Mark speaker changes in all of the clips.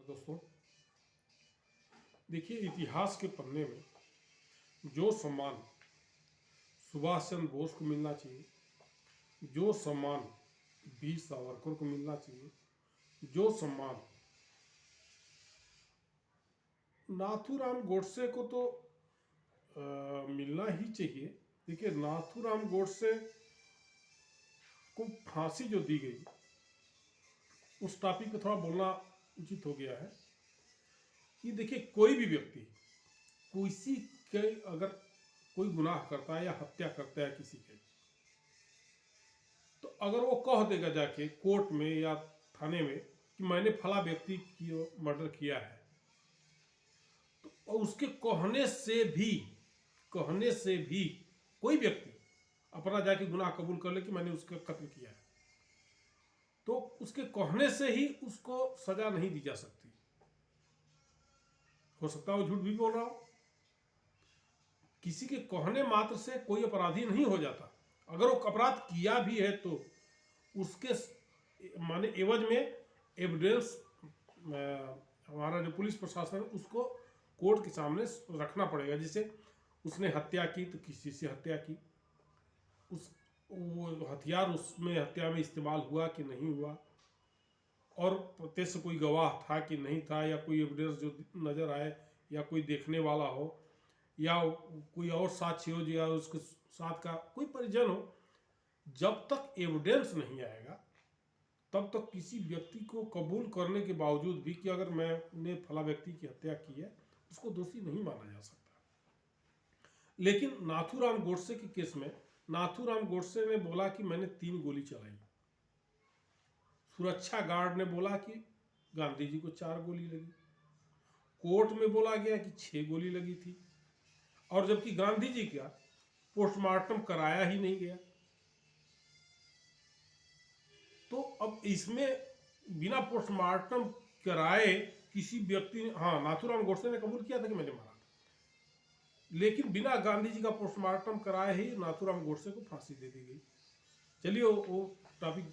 Speaker 1: दोस्तों, देखिए, इतिहास के पन्ने में जो सम्मान सुभाष चंद्र बोस को मिलना चाहिए, जो सम्मान वीर सावरकर को मिलना चाहिए, जो सम्मान नाथूराम गोडसे को तो मिलना ही चाहिए। देखिए, नाथूराम गोडसे को फांसी जो दी गई, उस टॉपिक पे थोड़ा बोलना उचित हो गया है कि देखिए, कोई भी व्यक्ति किसी के अगर कोई गुनाह करता है या हत्या करता है किसी के, तो अगर वो कह देगा जाके कोर्ट में या थाने में कि मैंने फला व्यक्ति की मर्डर किया है, तो उसके कहने से भी कोई व्यक्ति अपना जाके गुनाह कबूल कर ले कि मैंने उसका कत्ल किया है, तो उसके कहने से ही उसको सजा नहीं दी जा सकती। हो सकता है वो झूठ भी बोल रहा हो, किसी के कहने मात्र से कोई अपराधी नहीं हो जाता। अगर वो अपराध किया भी है तो उसके माने एवज में एविडेंस हमारा जो पुलिस प्रशासन है उसको कोर्ट के सामने रखना पड़ेगा। जैसे उसने हत्या की तो किसी से हत्या की, वो हथियार उसमें हत्या में इस्तेमाल हुआ कि नहीं हुआ, और प्रत्यक्ष कोई गवाह था कि नहीं था, या कोई एविडेंस जो नज़र आए, या कोई देखने वाला हो, या कोई और साक्षी हो, या उसके साथ का कोई परिजन हो। जब तक एविडेंस नहीं आएगा तब तक किसी व्यक्ति को कबूल करने के बावजूद भी कि अगर मैंने फला व्यक्ति की हत्या की है, उसको दोषी नहीं माना जा सकता। लेकिन नाथूराम गोडसे के केस में नाथूराम गोडसे ने बोला कि मैंने 3 गोली चलाई, सुरक्षा गार्ड ने बोला कि गांधी जी को 4 गोली लगी, कोर्ट में बोला गया कि 6 गोली लगी थी, और जबकि गांधी जी का पोस्टमार्टम कराया ही नहीं गया। तो अब इसमें बिना पोस्टमार्टम कराए किसी व्यक्ति ने, हाँ, नाथूराम गोडसे ने कबूल किया था कि मैंने मारा था, लेकिन बिना गांधी जी का पोस्टमार्टम कराए ही नाथूराम गोडसे को फांसी दे दी गई। चलिए, वो टॉपिक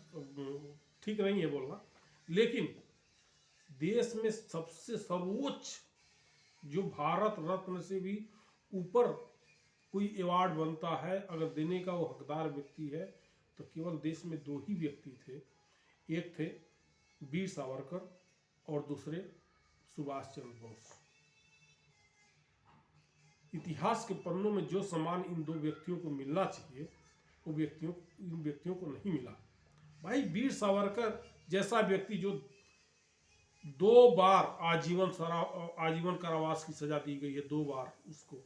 Speaker 1: ठीक नहीं है बोलना, लेकिन देश में सबसे सर्वोच्च जो भारत रत्न से भी ऊपर कोई अवार्ड बनता है, अगर देने का वो हकदार व्यक्ति है, तो केवल देश में 2 ही व्यक्ति थे। एक थे वीर सावरकर और दूसरे सुभाष चंद्र बोस। इतिहास के पन्नों में जो सम्मान इन 2 व्यक्तियों को मिलना चाहिए, वो इन व्यक्तियों को नहीं मिला। भाई, वीर सावरकर जैसा व्यक्ति जो 2 बार आजीवन कारावास की सजा दी गई है, 2 बार उसको,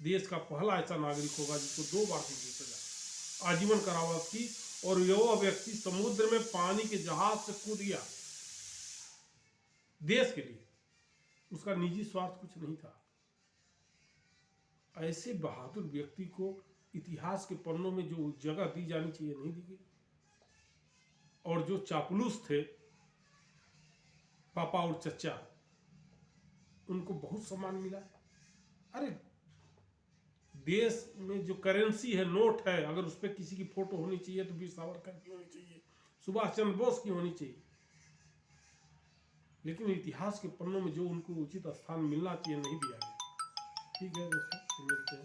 Speaker 1: देश का पहला ऐसा नागरिक होगा जिसको 2 बार दी गई सजा आजीवन कारावास की, और यह व्यक्ति समुद्र में पानी के जहाज से कूद गया देश के लिए। उसका निजी स्वार्थ कुछ नहीं था। ऐसे बहादुर व्यक्ति को इतिहास के पन्नों में जो जगह दी जानी चाहिए नहीं दी गई, और जो चापलूस थे पापा और चचा, उनको बहुत सम्मान मिला है। अरे, देश में जो करेंसी है, नोट है, अगर उस पर किसी की फोटो होनी चाहिए तो वीर सावरकर की होनी चाहिए, सुभाष चंद्र बोस की होनी चाहिए। लेकिन इतिहास के पन्नों में जो उनको उचित स्थान मिलना चाहिए नहीं दिया गया। ठीक है दोस्तों, मिलते हैं।